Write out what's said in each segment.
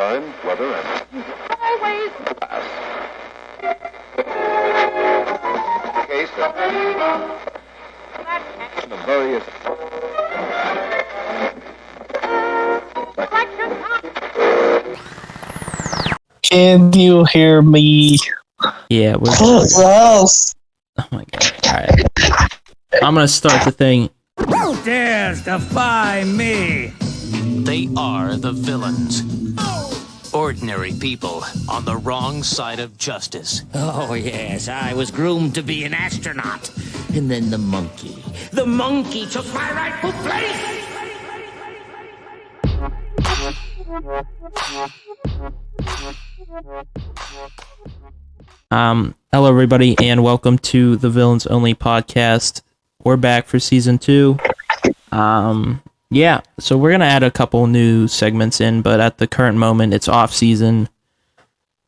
time, weather, and always pass. Case of the various Can you hear me? Yeah, we're Ross. Oh my god. Alright. I'm gonna start the thing. Who dares defy me? They are the villains. Ordinary people on the wrong side of justice. Oh, yes, I was groomed to be an astronaut. And then the monkey. The monkey took my rightful place! Hello everybody and welcome to the Villains Only podcast. We're back for season 2. Yeah, so we're gonna add a couple new segments in, but at the current moment it's off season.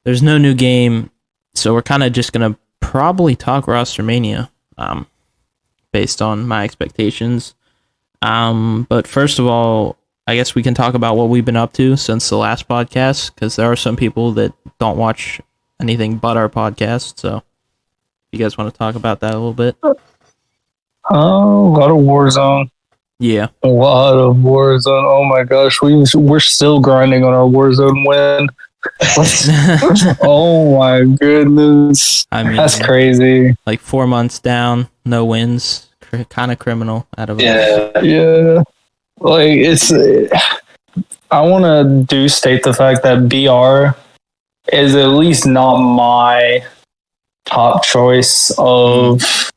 There's no new game, so we're kind of just gonna probably talk Rostermania, based on my expectations. But first of all, I guess we can talk about what we've been up to since the last podcast, because there are some people that don't watch anything but our podcast. So, you guys want to talk about that a little bit? A lot of Warzone. Yeah, A lot of Warzone. Oh my gosh, we're still grinding on our Warzone win. Oh my goodness, I mean, that's crazy. like 4 months down, no wins, kind of criminal out of us. Yeah. Like it's. I want to state the fact that BR is at least not my top choice of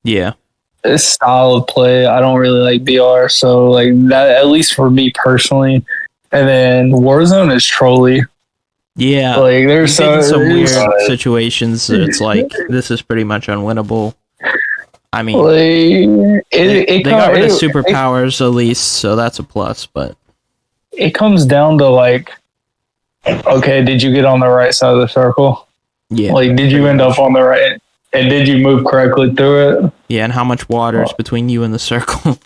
Yeah, style of play. I don't really like BR, so like that, at least for me personally. And then Warzone is trolly. yeah. Like there's Some weird situations that it's like this is pretty much unwinnable. I mean, like, they got rid of superpowers at least, so that's a plus. But it comes down to like, okay, did you get on the right side of the circle? yeah, Like, did you end up on the right? And did you move correctly through it? yeah, and how much water is between you and the circle?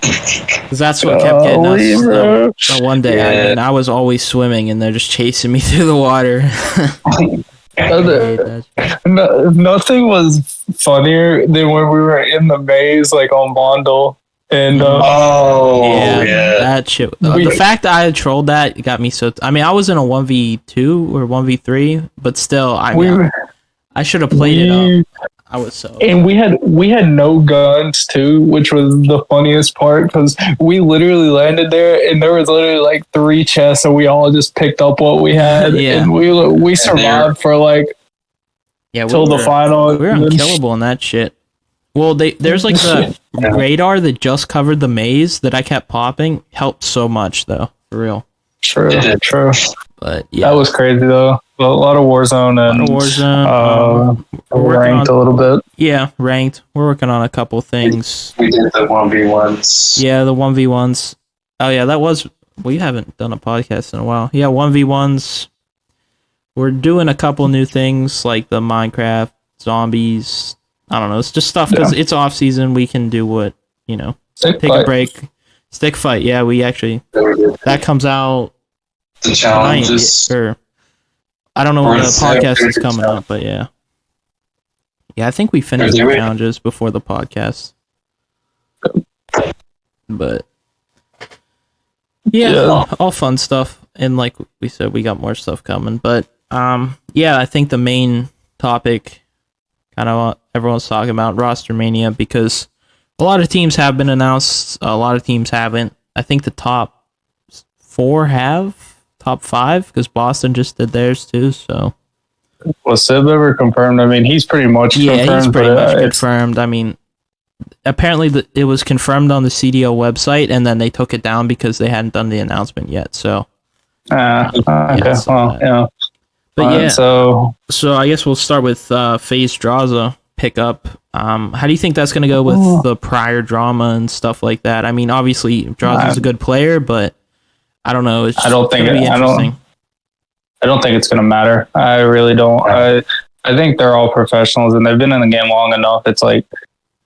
Because that's what kept getting us. One day, I mean, I was always swimming, and they're just chasing me through the water. Nothing was funnier than when we were in the maze, like on Vondel. And yeah, that shit. The fact that I trolled that got me so. I mean, I was in a 1v2 or 1v3, but still, I should have played it up. I was so. And we had no guns too, which was the funniest part because we literally landed there and there was literally like 3 chests, and we all just picked up what we had. Yeah. And we survived for like till the final. We were unkillable in that shit. Well, there's like the radar that just covered the maze that I kept popping. Helped so much though, for real. True. But yeah, that was crazy though. A lot of Warzone and we're ranked a little bit. Yeah, ranked. We're working on a couple things. We did the 1v1s. Yeah, the 1v1s. Oh yeah, that was. We haven't done a podcast in a while. Yeah, 1v1s. We're doing a couple new things like the Minecraft zombies. I don't know. It's just stuff because it's off season. We can do what take a break. Stick fight. Yeah, we actually that comes out. The challenges. Or I don't know when the podcast is coming up, but yeah. Yeah, I think we finished the challenges before the podcast. But yeah, all fun stuff. And like we said, we got more stuff coming. But yeah, I think the main topic kind of everyone's talking about Rostermania because a lot of teams have been announced, a lot of teams haven't. I think the top 4 have. Top 5 because Boston just did theirs too. So was Sib ever confirmed? I mean, he's pretty much confirmed. He's pretty much confirmed. I mean, apparently it was confirmed on the CDL website, and then they took it down because they hadn't done the announcement yet. So okay, well, but yeah. So I guess we'll start with FaZe Draza pickup. How do you think that's going to go with the prior drama and stuff like that? I mean, obviously Draza's a good player, but I don't know. It's just gonna be interesting. I don't think it's going to matter. I really don't. I think they're all professionals and they've been in the game long enough. It's like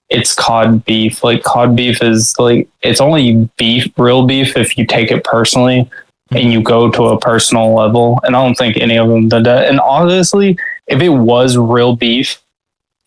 it's COD beef. Like COD beef is like it's only beef, real beef, if you take it personally. and you go to a personal level. And I don't think any of them did that. And honestly, if it was real beef,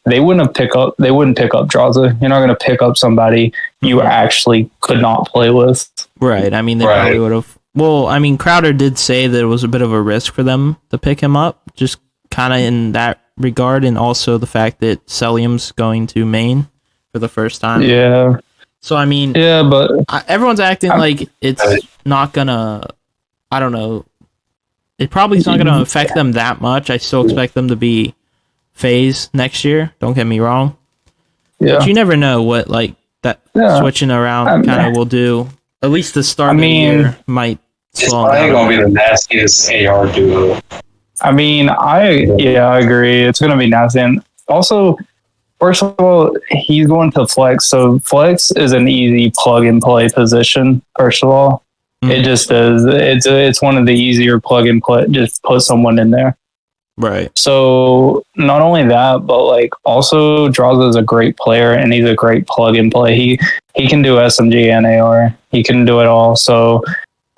they wouldn't pick up Draza. You're not going to pick up somebody you actually could not play with. Right. I mean, they probably would have. Well, I mean, Crowder did say that it was a bit of a risk for them to pick him up, just kind of in that regard, and also the fact that Celium's going to main for the first time. Yeah. So, I mean, yeah, but everyone's acting like it's not going to, I don't know, it probably is not going to affect them that much. I still expect them to be FaZe next year. Don't get me wrong. Yeah. But you never know what switching around kind of will do. At least the start of the year might slow It's them probably down. going to be the nastiest AR duo. I mean, I agree. It's going to be nasty. And also, first of all, he's going to flex. So flex is an easy plug and play position. First of all, it just is. It's one of the easier plug and play. Just put someone in there. Right. So not only that, but like also Draza is a great player and he's a great plug and play. He can do SMG and AR. He can do it all. So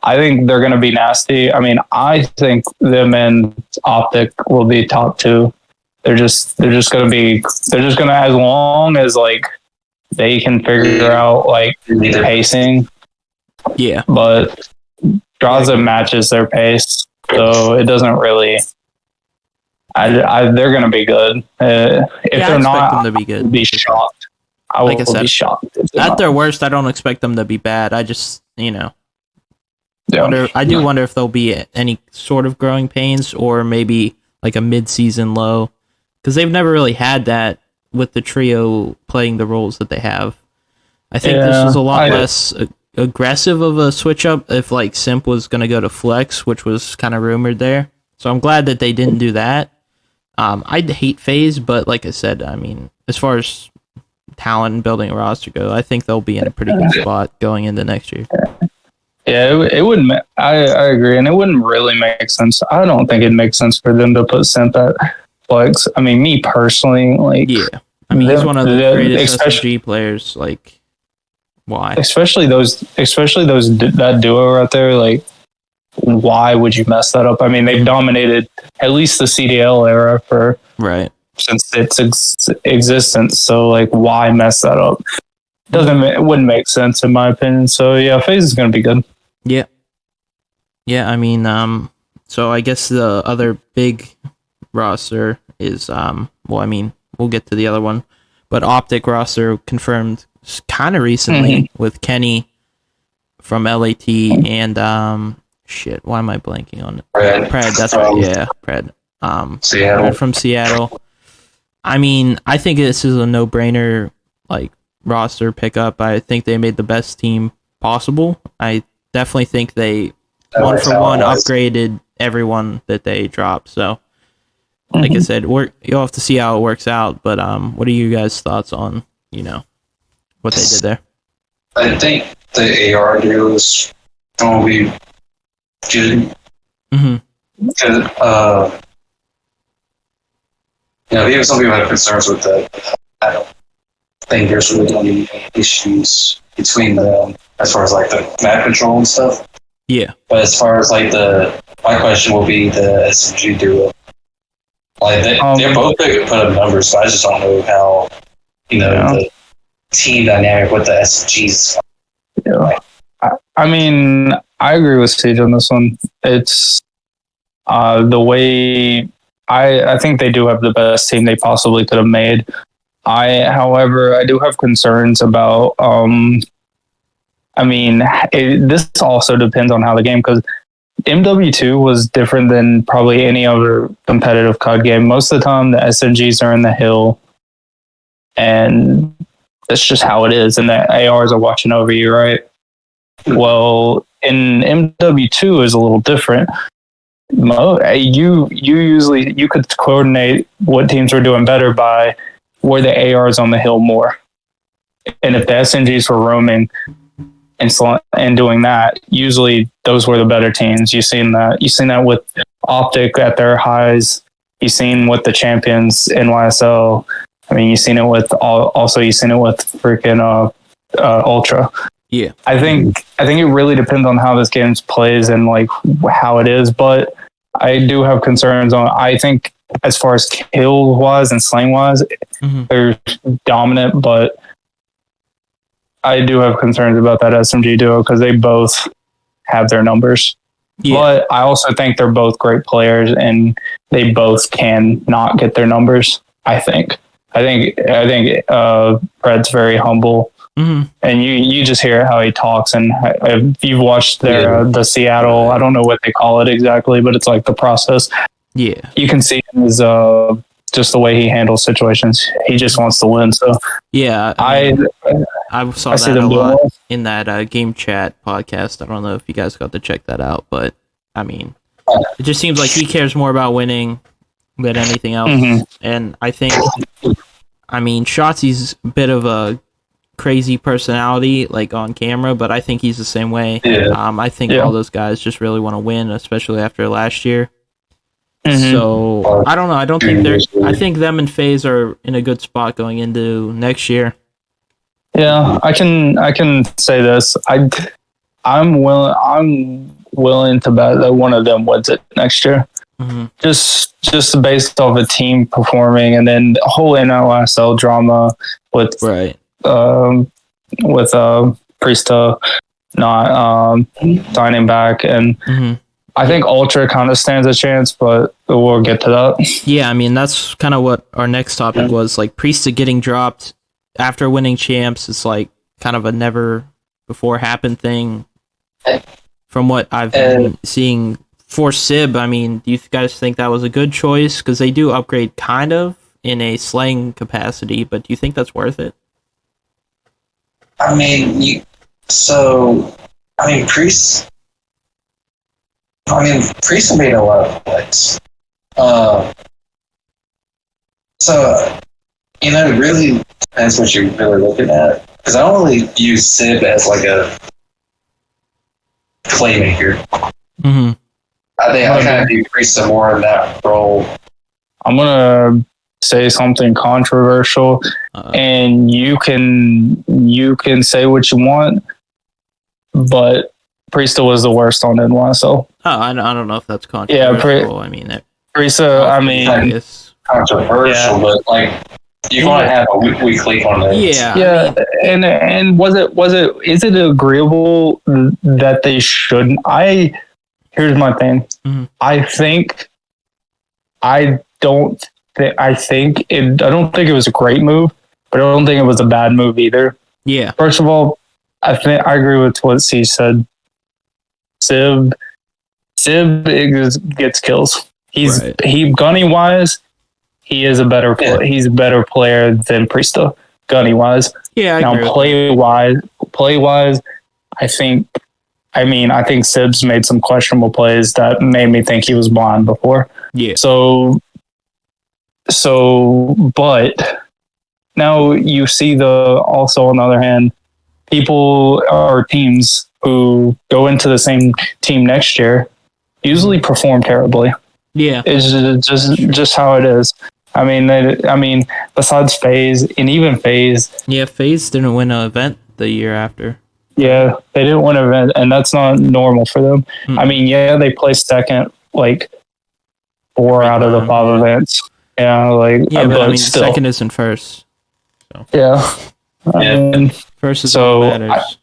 I think they're going to be nasty. I mean, I think them and Optic will be top two. They're just going to, as long as like they can figure out like pacing. Yeah. But Draza matches their pace. So it doesn't really, they're going to be good. If they're not, them to be good. I'll be shocked. Like I said, be shocked. At their worst, I don't expect them to be bad. I just, Yeah. I do wonder if there'll be any sort of growing pains or maybe like a mid-season low, because they've never really had that with the trio playing the roles that they have. I think this was a lot less aggressive of a switch up if like Simp was going to go to Flex, which was kind of rumored there. So I'm glad that they didn't do that. I'd hate FaZe, but like I said, I mean, as far as talent and building a roster go, I think they'll be in a pretty good spot going into next year. Yeah, it wouldn't. I agree, and it wouldn't really make sense. I don't think it makes sense for them to put Simp at Flex. I mean, me personally, like, yeah, I mean, he's one of the greatest SMG players. Like, why? Especially that duo right there. Like, why would you mess that up? I mean, they've dominated at least the CDL era since its existence. So, like, why mess that up? It wouldn't make sense in my opinion. So yeah, FaZe is going to be good. Yeah. I mean, so I guess the other big roster is I mean, we'll get to the other one, but Optic roster confirmed kind of recently with Kenny from LAT and shit. Why am I blanking on it? Pred. That's right. Yeah, Pred. Seattle. From Seattle. I mean, I think this is a no-brainer. Like, roster pickup. I think they made the best team possible. I definitely think they one for one upgraded everyone that they dropped. So like I said, you'll have to see how it works out, but what are you guys' thoughts on what they did there? I think the AR deal is going to be good. Because even some people have concerns with that. I don't think there's really going to be any issues between them as far as like the map control and stuff. Yeah. But as far as like my question will be the SMG duo. Like they're both good put up numbers, so I just don't know how the team dynamic with the SMGs. Yeah. I mean, I agree with CeeJ on this one. It's the way I think they do have the best team they possibly could have made. However, I do have concerns about. I mean, this also depends on how the game, because MW2 was different than probably any other competitive COD game. Most of the time, the SMGs are in the hill, and that's just how it is. And the ARs are watching over you, right? Well, in MW2 is a little different. You could coordinate what teams were doing better by where the ARs on the hill more, and if the SMGs were roaming and doing that, usually those were the better teams. You've seen that with Optic at their highs. You've seen with the champions in YSL. I mean, you've seen it with freaking Ultra. Yeah, I think I think it really depends on how this game plays and like how it is. But I do have concerns on. I think as far as kill wise and slaying wise, they're dominant. But I do have concerns about that SMG duo because they both have their numbers. Yeah. But I also think they're both great players, and they both can not get their numbers. I think Fred's very humble, and you just hear how he talks. And if you've watched the Seattle, I don't know what they call it exactly, but it's like the process. Yeah, you can see in his just the way he handles situations. He just wants to win. So yeah, I saw that a lot in that game chat podcast. I don't know if you guys got to check that out, but I mean, it just seems like he cares more about winning than anything else. And I think, I mean, Shotzi's a bit of a crazy personality, like on camera, but I think he's the same way. I think all those guys just really want to win, especially after last year. So I don't know. I don't think they're. I think them and FaZe are in a good spot going into next year. Yeah, I can say this. I'm willing to bet that one of them wins it next year. Just based off a team performing, and then the whole NLSL drama with Priesta not signing back, and I think Ultra kind of stands a chance, but we'll get to that. Yeah, I mean, that's kind of what our next topic was. Like, Priesta getting dropped after winning champs is like kind of a never before happened thing. From what I've been seeing for Sib, I mean, do you guys think that was a good choice? Because they do upgrade kind of in a slaying capacity, but do you think that's worth it? I mean, Priest made a lot of plays. It really depends what you're really looking at. Because I don't really view Sib as like a playmaker. I think I kind of view Priest more in that role. I'm gonna say something controversial, and you can say what you want, but Priesta was the worst on NYSL. Oh, I don't know if that's controversial. I mean, Priesta. I mean, it's controversial, but like you want to have a weekly on that. Yeah. And is it agreeable that they shouldn't? Here's my thing. I don't think it was a great move, but I don't think it was a bad move either. Yeah. First of all, I agree with what CeeJ said. Sib gets kills. He gunny wise, he is a better he's a better player than Priesta gunny wise. Yeah. Now play wise, I think Sib's made some questionable plays that made me think he was blind before. Yeah. So, but now you see also on the other hand, people or teams who go into the same team next year usually perform terribly. Yeah. It's just how it is. I mean, besides FaZe, and even FaZe. Yeah, FaZe didn't win an event the year after. Yeah, they didn't win an event, and that's not normal for them. I mean, they placed second, like 4 out of the 5 events. Yeah, but I mean, still. Second isn't first. So. Yeah. First is what matters.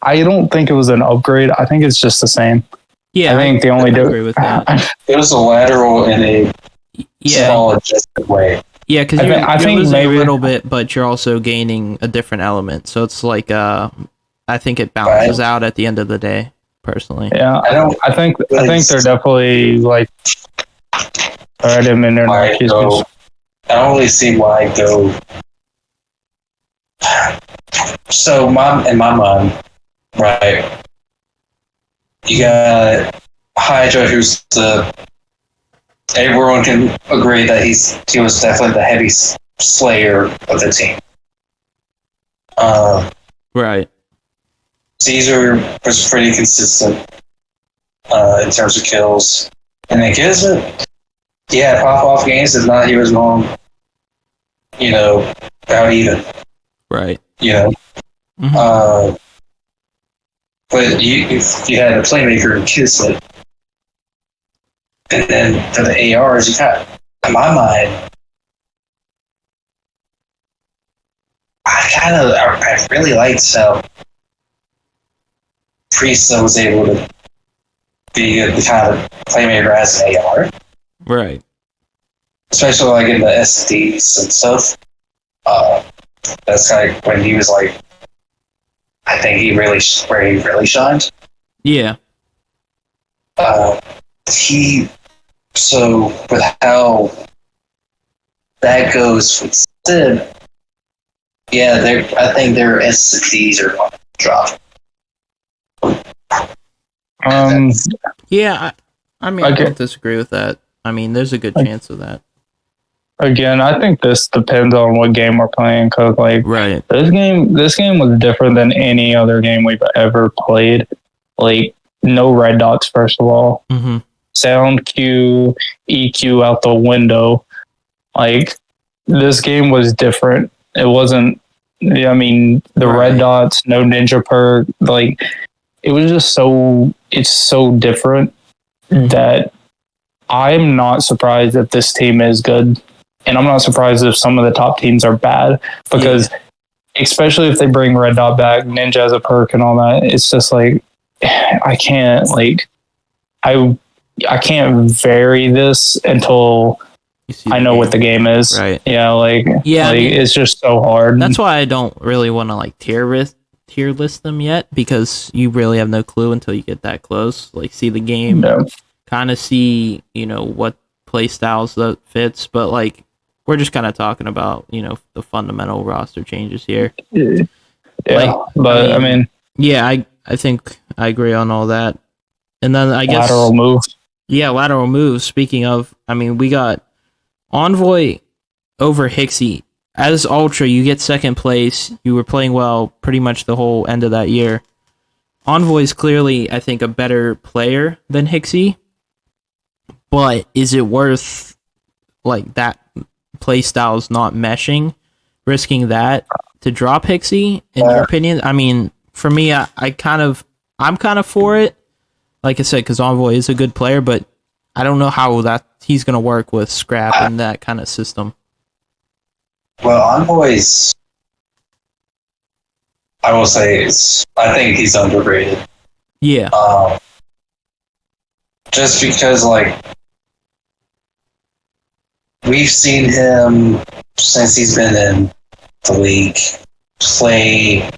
I don't think it was an upgrade. I think it's just the same. Yeah, I think they only do agree with that. It was a lateral in a small adjusted way. Yeah, because you're losing maybe a little bit, but you're also gaining a different element. So it's like I think it balances out at the end of the day. Personally, yeah, I think they're definitely like. I didn't mean to I don't really see why go. So in my mind, right? You got Hydra, who's everyone can agree that he was definitely the heavy slayer of the team. Right. Caesar was pretty consistent in terms of kills. And then Gizit, pop-off games. If not, he was going, about even. Right. But But if you had a playmaker and Kismet, and then for the ARs, you got, in my mind, I really liked how Priest was able to be the kind of playmaker as an AR, Right. especially like in the SDs and stuff. That's kind of when he was like, I think where he really shined. Yeah. So with how that goes with Sid, yeah, I think their SDs are going to drop. Yeah, I mean, I don't disagree with that. I mean, there's a good chance of that. Again, I think this depends on what game we're playing, because like Right. this game was different than any other game we've ever played. Like, no red dots, first of all. Mm-hmm. Sound cue, EQ out the window. Like, this game was different. It wasn't, I mean, the red dots, no ninja perk. Like, it was just it's so different that I'm not surprised that this team is good. And I'm not surprised if some of the top teams are bad, because especially if they bring red dot back, ninja as a perk and all that, it's just like, I can't vary this until I know what the game is. Right. Yeah, I mean, it's just so hard. That's why I don't really want to like tier list them yet, because you really have no clue until you get that close. Like, see the game, kind of see, what play styles that fits, but like, we're just kind of talking about, the fundamental roster changes here. Yeah, I think I agree on all that. And then I guess lateral move. Yeah, lateral moves. Speaking of, I mean, we got Envoy over Hixie. As Ultra, you get second place. You were playing well pretty much the whole end of that year. Envoy's clearly, I think, a better player than Hixie. But is it worth, like, that play style's not meshing, risking that to drop Hixie, in your opinion? I mean, for me, I'm kind of for it. Like I said, because Envoy is a good player, but I don't know how he's going to work with Scrap and that kind of system. Well, Envoy's, I will say, I think he's underrated. Yeah. Just because, like, we've seen him since he's been in the league play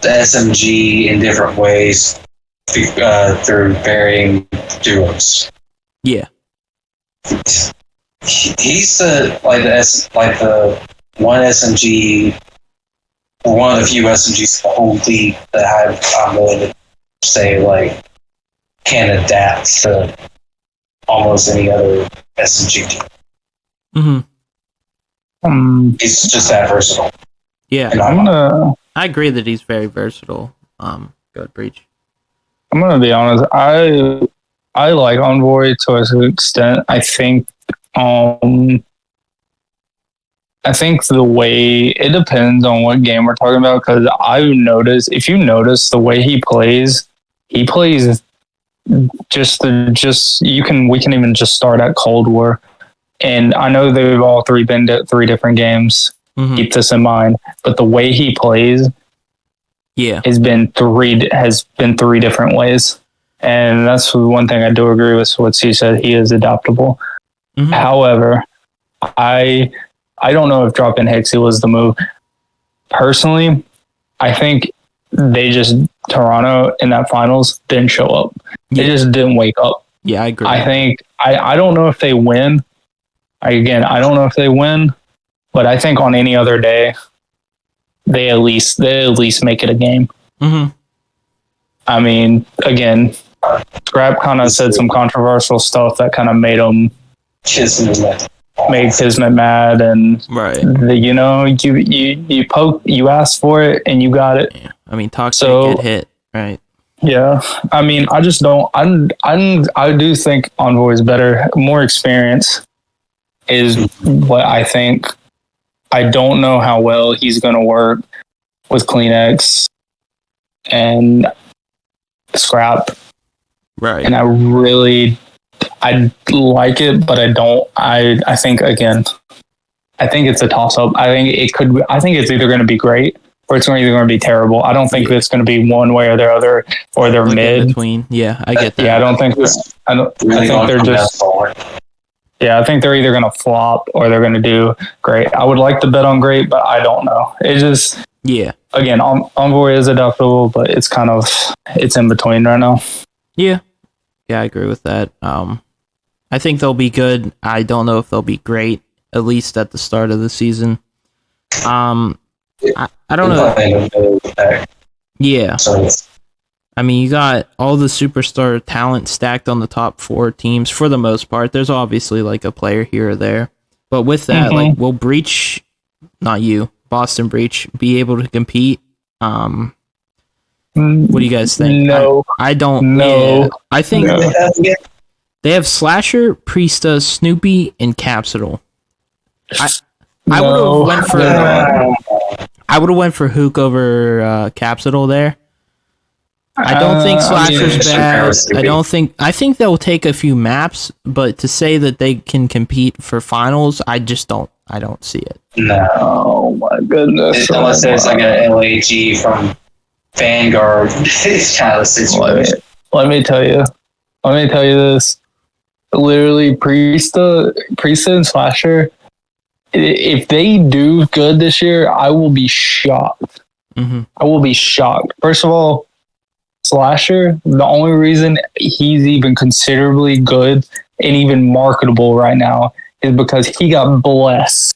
the SMG in different ways through varying duos. Yeah. He's the one SMG, or one of the few SMGs in the whole league that I'm willing to say like can adapt to almost any other SMG team. Mm-hmm. He's just that versatile. Yeah, I agree that he's very versatile. Go ahead, Breach. I'm gonna be honest. I like Envoy to an extent. I think the way it depends on what game we're talking about, because I've noticed, if you notice the way he plays we can even just start at Cold War. And I know they've all three been to 3 different games. Mm-hmm. Keep this in mind. But the way he plays has been 3 different ways. And that's one thing I do agree with what CeeJ said. He is adaptable. Mm-hmm. However, I don't know if dropping Hixie was the move. Personally, I think Toronto in that finals didn't show up. They just didn't wake up. Yeah, I agree. I think I don't know if they win. I don't know if they win, but I think on any other day, they at least make it a game. Mm-hmm. I mean, again, Scrap kind of said some controversial stuff that kind of made him make Kismet mad, and you asked for it and you got it. Yeah. I mean, Toxic get hit, right? Yeah, I mean, I just don't. I do think Envoy is better, more experience is what I think. I don't know how well he's going to work with Kleenex and scrap. Right. And I like it, but I don't. I think again, I think it's a toss up. I think it's either going to be great or it's either going to be terrible. I don't think it's going to be one way or the other, or they're Like mid. in between. Yeah, I get that. Yeah, I don't think this. I think they're just. Yeah, I think they're either going to flop or they're going to do great. I would like to bet on great, but I don't know. It just. Yeah. Again, Envoy is adaptable, but it's in between right now. Yeah. Yeah, I agree with that. I think they'll be good. I don't know if they'll be great, at least at the start of the season. I don't know. Yeah. I mean, you got all the superstar talent stacked on the top 4 teams for the most part. There's obviously like a player here or there. But with that, like, will Breach, not you, Boston Breach, be able to compete? What do you guys think? No. I don't. No. Yeah, I think they have Slasher, Priesta, Snoopy, and Capsule. I would have went for Hook over Capsule there. I don't think Slasher's bad. I think they'll take a few maps, but to say that they can compete for finals, I don't see it. No. Oh my goodness. Unless there's like an LAG from Vanguard. It's kind of the situation. Let me tell you this. Literally, Priesta and Slasher, if they do good this year, I will be shocked. Mm-hmm. I will be shocked. First of all, Slasher, the only reason he's even considerably good and even marketable right now is because he got blessed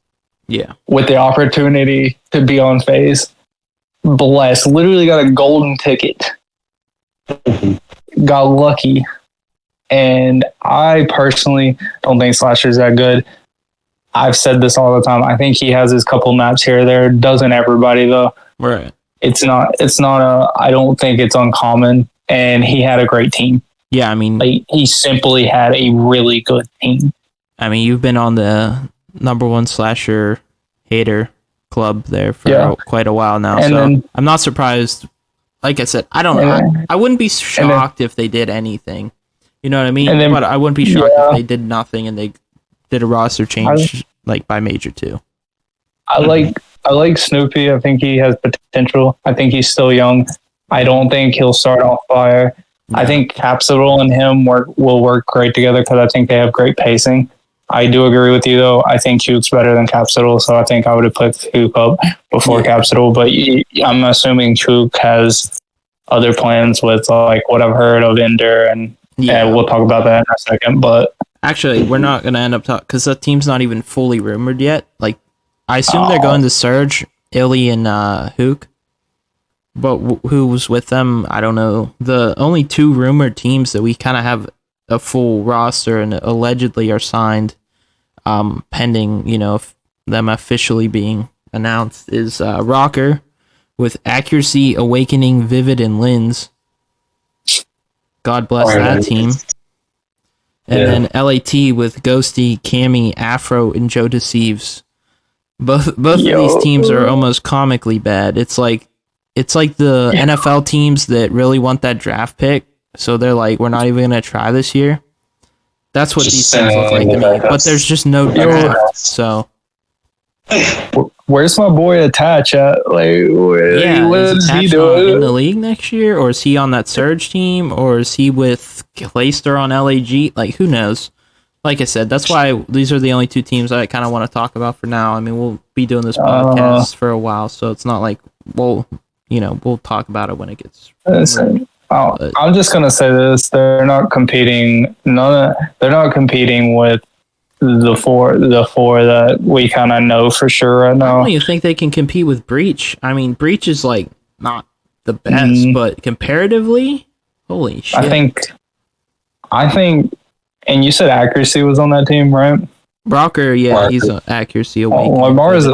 with the opportunity to be on FaZe. Blessed. Literally got a golden ticket. Got lucky. And I personally don't think Slasher's that good. I've said this all the time. I think he has his couple maps here or there. Doesn't everybody though? Right. It's not I don't think it's uncommon. And he had a great team. Yeah, I mean, like, he simply had a really good team. I mean, you've been on the #1 Slasher hater club there for quite a while now. And so I'm not surprised. Like I said, I don't know. I wouldn't be shocked if they did anything. You know what I mean? But I wouldn't be shocked if they did nothing and they did a roster change like by Major 2. I like Snoopy. I think he has potential. I think he's still young. I don't think he'll start off fire. No. I think Capsule and him will work great together because I think they have great pacing. I do agree with you, though. I think Huke's better than Capsule, so I think I would have put Huke up before Capsule. But I'm assuming Huke has other plans with like what I've heard of Ender, and we'll talk about that in a second. But actually, we're not going to end up talking because the team's not even fully rumored yet. Like, I assume they're going to Surge, Illy, and Huke. But who was with them? I don't know. The only 2 rumored teams that we kind of have a full roster and allegedly are signed, pending, them officially being announced, is Rocker with Accuracy, Awakening, Vivid, and Lins. God bless that team. And then LAT with Ghosty, Cammy, Afro, and Joe Deceives. Both of these teams are almost comically bad. It's like the NFL teams that really want that draft pick, so they're like, we're not even going to try this year. That's what these teams look like to me. But there's just no draft, so. Where's my boy Attach at? Like, what is he doing in the league next year, or is he on that Surge team, or is he with Clayster on LAG? Like, who knows? Like I said, that's why these are the only 2 teams I kind of want to talk about for now. I mean, we'll be doing this podcast for a while, so it's not like we'll talk about it when it gets. Listen, I'm just gonna say this: they're not competing. They're not competing with the four that we kind of know for sure right now. I don't even think they can compete with Breach. I mean, Breach is like not the best, but comparatively, holy shit! I think, and you said Accuracy was on that team, right? Rocker, he's an Accuracy. Lamar's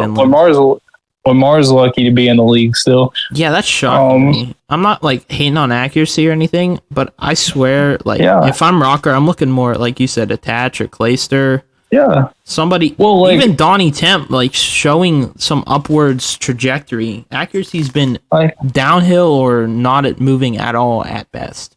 lucky to be in the league still. Yeah, that's shocking to me. I'm not like hating on Accuracy or anything, but I swear, if I'm Rocker, I'm looking more like you said, Attach or Clayster. Yeah. Somebody, Well, like, even Donnie Temp, like showing some upwards trajectory. Accuracy's been like, downhill or not at moving at all at best.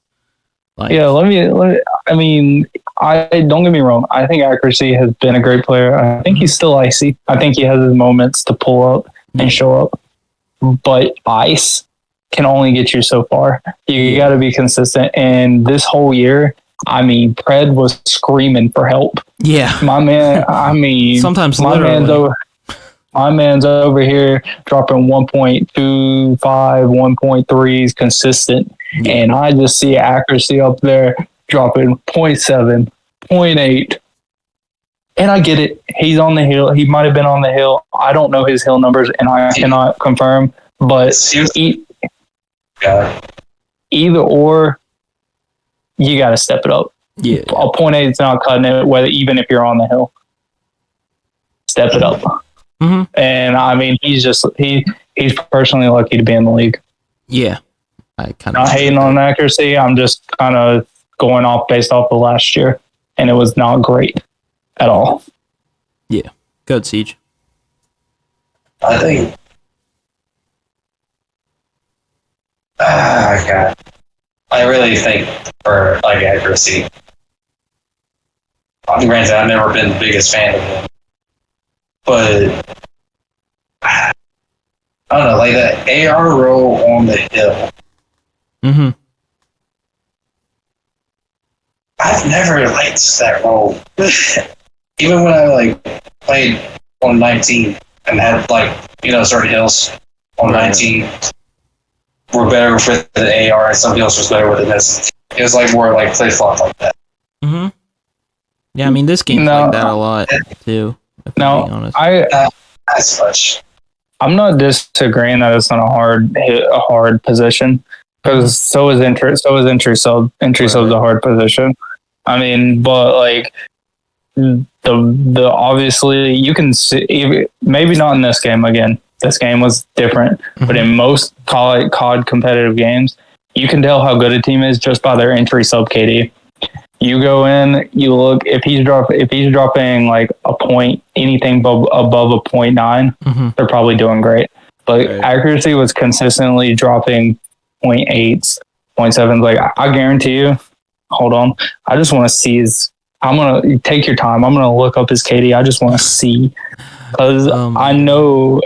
Like, yeah, let me. I mean, I don't get me wrong. I think accuracy has been a great player. I think he's still icy. I think he has his moments to pull up and show up, but ice can only get you so far. You got to be consistent. And this whole year, I mean, Pred was screaming for help. Yeah, My man. I mean, sometimes my literally. man's over here dropping 1.25, 1.3s consistent. Yeah. And I just see accuracy up there dropping 0.7, 0.8. And I get it. He's on the hill. He might have been on the hill. I don't know his hill numbers, and I cannot confirm. But either or, you got to step it up. Yeah. A 0.8 is not cutting it, whether even if you're on the hill. Step it up. Mm-hmm. And I mean, he's personally lucky to be in the league. Yeah. I kind of not hating on accuracy. I'm just kind of going off based off of last year, and it was not great at all. Yeah. Go ahead, CeeJ. I think. God. I really think for like accuracy. Granted, I've never been the biggest fan of him, but I don't know, like the AR role on the hill. Mm-hmm. I've never liked that role. Even when I like played on 19 and had like certain hills on 19 were better with the AR and somebody else was better with this. It was like more like play flop like that. Mm-hmm. Yeah, I mean this game's like that a lot too. If I'm being honest. As much. I'm not disagreeing that it's not a hard position, because so is entry sub. Entry sub's a hard position. I mean, but like the obviously you can see, maybe not in this game. Again, this game was different, but in most COD competitive games, you can tell how good a team is just by their entry sub KD. You go in, you look, if he's dropping like a point, anything above a 0.9, they're probably doing great. But accuracy was consistently dropping 0.8s, 0.7s. Like I guarantee you, hold on, I just want to see I'm going to take your time. I'm going to look up his KD. I just want to see, because I know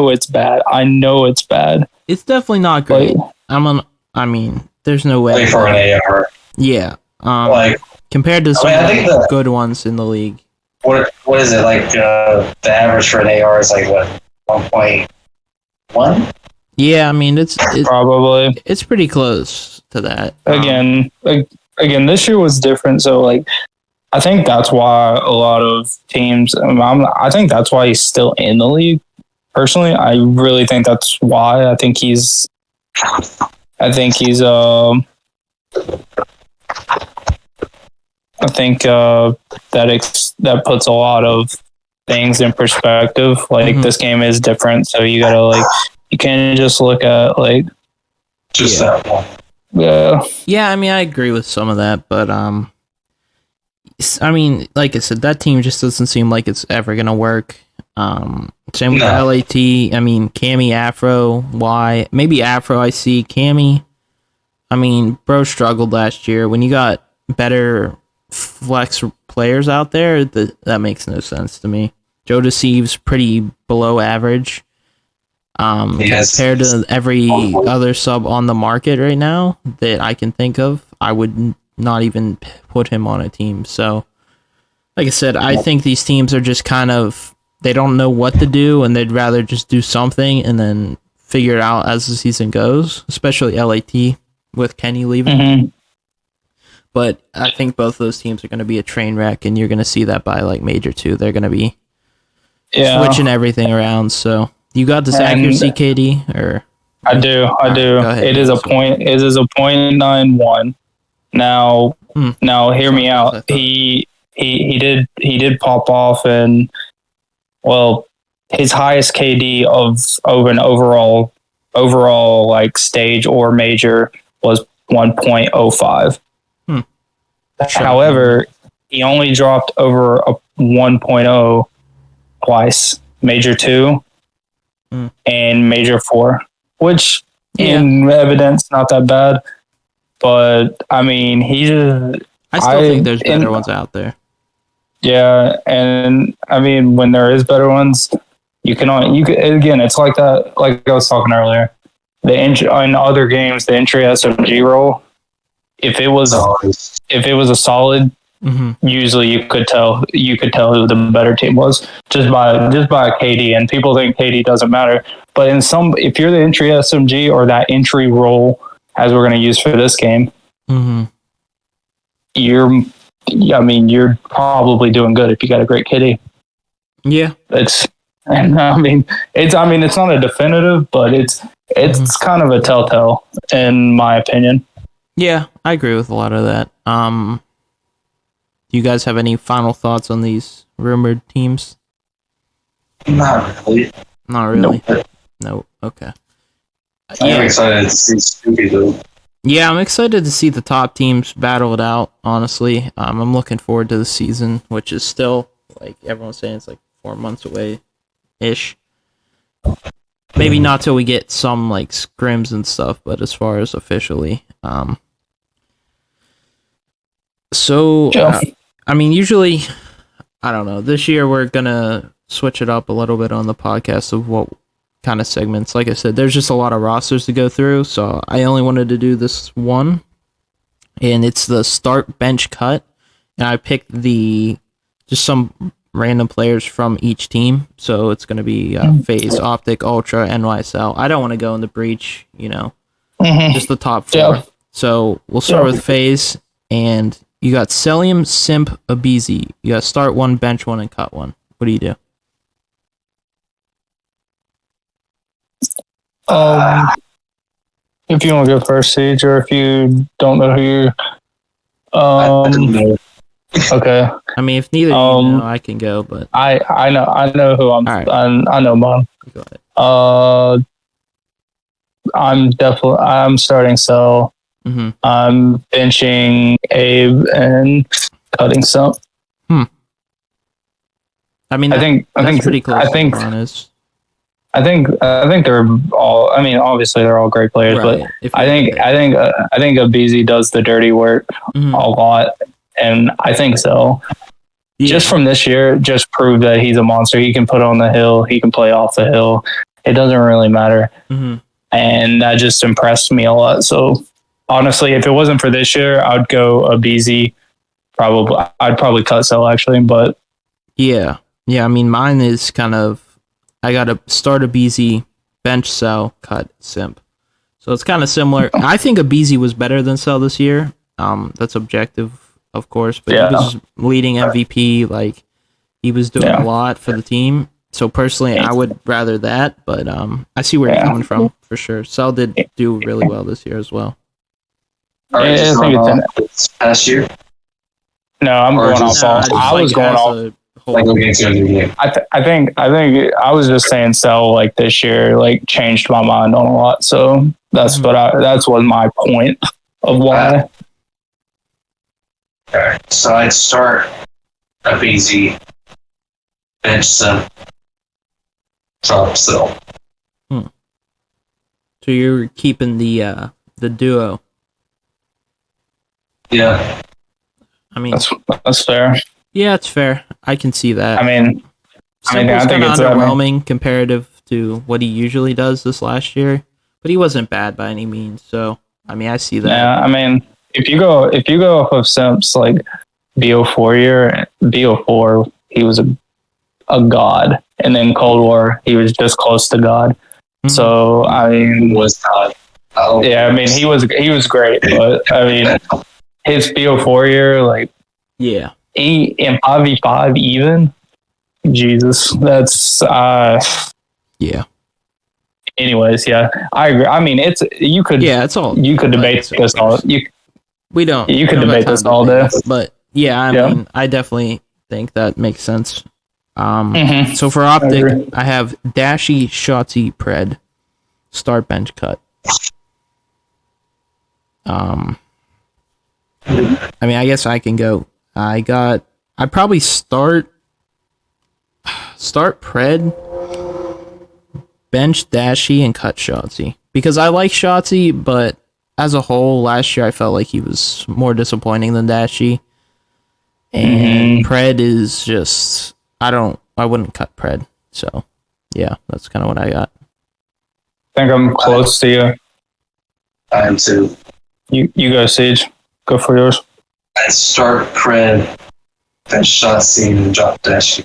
it's bad. I know it's bad. It's definitely not great. I mean, there's no way. Play for an AR. Yeah. Like compared to some of the good ones in the league. What is it like? The average for an AR is like what, 1.1? Yeah, I mean it's probably it's pretty close to that. Again, this year was different. So like, I think that's why a lot of teams. I think that's why he's still in the league. Personally, I really think that's why. I think he's that puts a lot of things in perspective. Like this game is different, so you gotta you can't just look at that one. Yeah, I mean I agree with some of that, but I mean, like I said, that team just doesn't seem like it's ever gonna work. Same with LAT. I mean, Cammy, Afro, Y, maybe Afro. I see Cammy. I mean, bro struggled last year. When you got better flex players out there, that makes no sense to me. Joe Deceives pretty below average compared to every other sub on the market right now that I can think of. I would not even put him on a team. So, like I said, I think these teams are just kind of, they don't know what to do, and they'd rather just do something and then figure it out as the season goes, especially LAT with Kenny leaving. But I think both of those teams are going to be a train wreck, and you're going to see that by like Major 2. They're going to be switching everything around. So you got this accuracy, KD? Or I do. It is a 0.91. Now, hear me out. He did pop off, and his highest KD of an overall like stage or major was 1.05. However, he only dropped over a 1.0 twice, Major 2 and Major 4, which in evidence, not that bad. But, I mean, I still think there's better ones out there. Yeah, and, I mean, when there is better ones, again, it's like that, like I was talking earlier. In other games, the entry SMG roll, if it was a solid, usually you could tell who the better team was just by KD, and people think KD doesn't matter. But if you're the entry SMG or that entry role, as we're going to use for this game, you're probably doing good if you got a great KD. Yeah, it's not a definitive, but it's kind of a telltale in my opinion. Yeah, I agree with a lot of that. Do you guys have any final thoughts on these rumored teams? Not really. Not really. No. Okay. I'm excited to see Scooby though. Yeah, I'm excited to see the top teams battle it out. Honestly, I'm looking forward to the season, which is still, like everyone's saying, it's like 4 months away, ish. Maybe not till we get some like scrims and stuff, but as far as officially, I mean, usually, I don't know. This year we're gonna switch it up a little bit on the podcast of what kind of segments. Like I said, there's just a lot of rosters to go through, so I only wanted to do this one, and it's the start bench cut, and I picked just some random players from each team. So it's gonna be FaZe, Optic, Ultra, NYSL. I don't want to go in the breach, just the top 4. Yeah. So we'll start with FaZe, and you got Celium, Simp, Abizi. You got start 1, bench 1, and cut 1. What do you do? If you want to go first, CeeJ, or if you don't know who you're... I don't know. Okay. I mean, if neither of you know, I can go, but... I know who I'm... Right. I know mine. Go ahead. I'm starting Cell. I'm benching Abe and cutting Simp. I mean, that's pretty close. I think they're all. I mean, obviously they're all great players, right. But I think Abizi does the dirty work a lot, and I think so. Yeah. Just from this year, just proved that he's a monster. He can put on the hill. He can play off the hill. It doesn't really matter, and that just impressed me a lot. So honestly, if it wasn't for this year, I'd go Abizi. I'd probably cut Cell actually, but yeah. I mean, mine is kind of. I got to start Abizi, bench Cell, cut Simp. So it's kind of similar. I think Abizi was better than Cell this year. That's objective, of course, but he was leading MVP. Like he was doing a lot for the team. So personally, I would rather that. But I see where you're coming from for sure. Cell did do really well this year as well. All right, I think it's past year. No, I'm going off. I was going off. Like against a new game. I think I was just saying Cell like this year like changed my mind on a lot. So that's what my point of why. Okay, so I'd start Abizi, bench Simp, drop Cell. So you're keeping the duo. Yeah. I mean that's fair. Yeah, it's fair. I can see that. I think it's underwhelming comparative to what he usually does this last year, but he wasn't bad by any means. So, I mean, I see that. Yeah, I mean, if you go off of Simp's like BO4, he was a god, and then Cold War, he was just close to god. So, I mean, was God. Yeah, I mean, he was great, but I mean, his BO4 year, like, yeah. In 5v5 even, Jesus, that's yeah. Anyways, yeah, I agree. I mean, it's all you could debate this all. You could debate this all day, but yeah, I mean, I definitely think that makes sense. So for Optic, I have Dashy, Shotzi, Pred, start bench cut. I mean, I guess I can go. I'd probably start Pred, bench Dashy, and cut Shotzi. Because I like Shotzi, but as a whole, last year I felt like he was more disappointing than Dashy. And Pred is just, I wouldn't cut Pred. So, yeah, that's kind of what I got. I think I'm close to you. I am too. You go, CeeJ. Go for yours. I'd start Pred, then Shotzi, and drop Dash.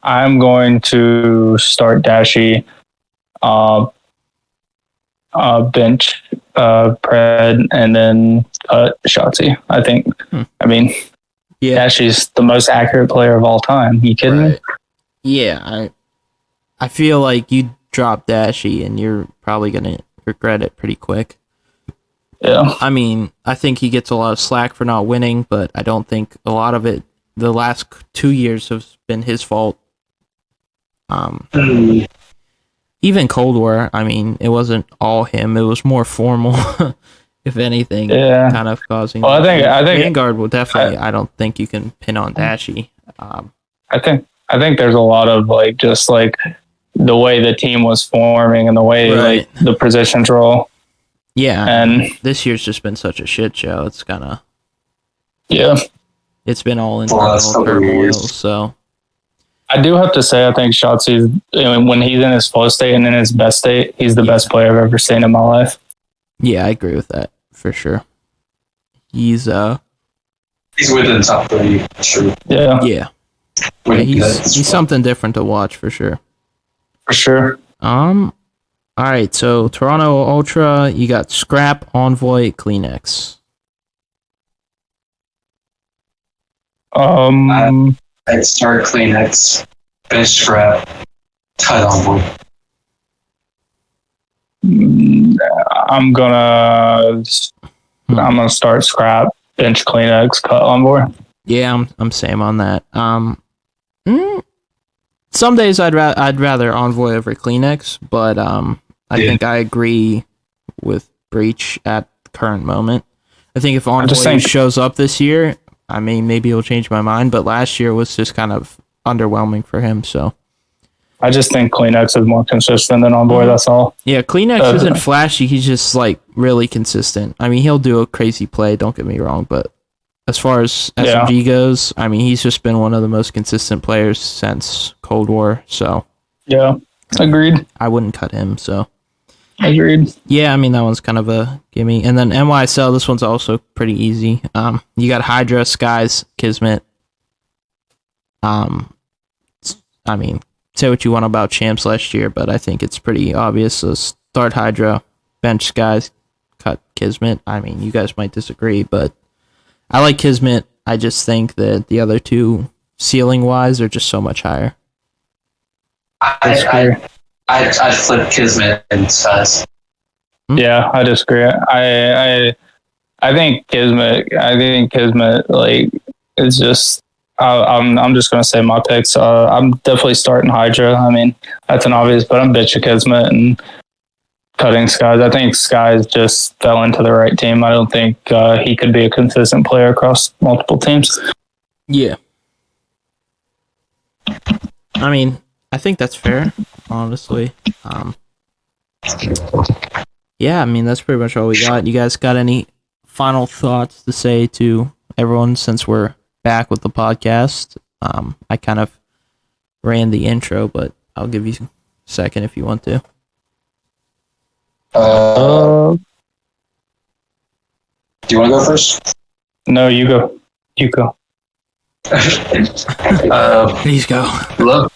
I'm going to start Dashy, bench Pred, and then cut Shotzi. I think. I mean, Dashy's the most accurate player of all time. You kidding me? Yeah, I feel like you drop Dashy and you're probably gonna regret it pretty quick. Yeah. I mean, I think he gets a lot of slack for not winning, but I don't think a lot of it, the last 2 years, has been his fault. Even Cold War, I mean, it wasn't all him. It was more formal, if anything, kind of causing. Well, I think Vanguard will definitely. I don't think you can pin on Dashy. I think there's a lot of just the way the team was forming and the way the positions roll. Yeah, and this year's just been such a shit show. It's kind of it's been all internal turmoil. So I do have to say, I think Shotzi, when he's in his flow state and in his best state, he's the best player I've ever seen in my life. Yeah, I agree with that for sure. He's within top 3 for sure. Yeah. He's something different to watch for sure. For sure. All right, so Toronto Ultra, you got Scrap, Envoy, Kleenex. I'd start Kleenex, bench Scrap, cut Envoy. I'm gonna start Scrap, bench Kleenex, cut Envoy. Yeah, I'm same on that. Some days I'd rather Envoy over Kleenex, but I think I agree with Breach at the current moment. I think if Envoy shows up this year, I mean, maybe he'll change my mind, but last year was just kind of underwhelming for him, so. I just think Kleenex is more consistent than Envoy, that's all. Yeah, Kleenex isn't flashy, he's just really consistent. I mean, he'll do a crazy play, don't get me wrong, but as far as SMG goes, I mean, he's just been one of the most consistent players since Cold War, so. Yeah, agreed. I wouldn't cut him, so. Agreed. Yeah, I mean, that one's kind of a gimme. And then NYSL, this one's also pretty easy. You got Hydra, Skies, Kismet. I mean, say what you want about champs last year, but I think it's pretty obvious. So start Hydra, bench Skies, cut Kismet. I mean, you guys might disagree, but I like Kismet. I just think that the other two, ceiling-wise, are just so much higher. I'd flip Kismet and Skies. Yeah, I disagree. I think Kismet. It's just. I'm just gonna say my picks. I'm definitely starting Hydra. I mean, that's an obvious, but I'm bitching Kismet and cutting Skies. I think Skies just fell into the right team. I don't think he could be a consistent player across multiple teams. Yeah. I mean, I think that's fair, honestly. Yeah, I mean, that's pretty much all we got. You guys got any final thoughts to say to everyone since we're back with the podcast? I kind of ran the intro, but I'll give you a second if you want to. Do you want to go first? No, you go. You go. Please go. Love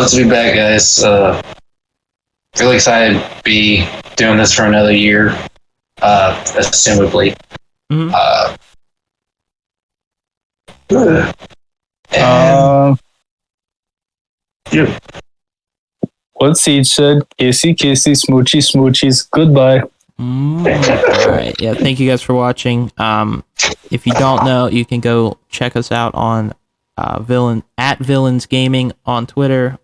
to be back, guys. Really excited to be doing this for another year, assumably. What CeeJ said, kissy, kissy, smoochy, smoochies, goodbye. All right. Yeah, thank you guys for watching. If you don't know, you can go check us out on Villains Gaming on Twitter,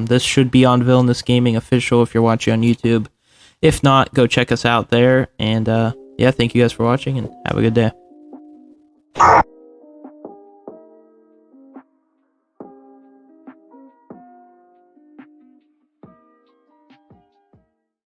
This should be on Villainous Gaming official if you're watching on YouTube. If not, go check us out there. And yeah, thank you guys for watching and have a good day.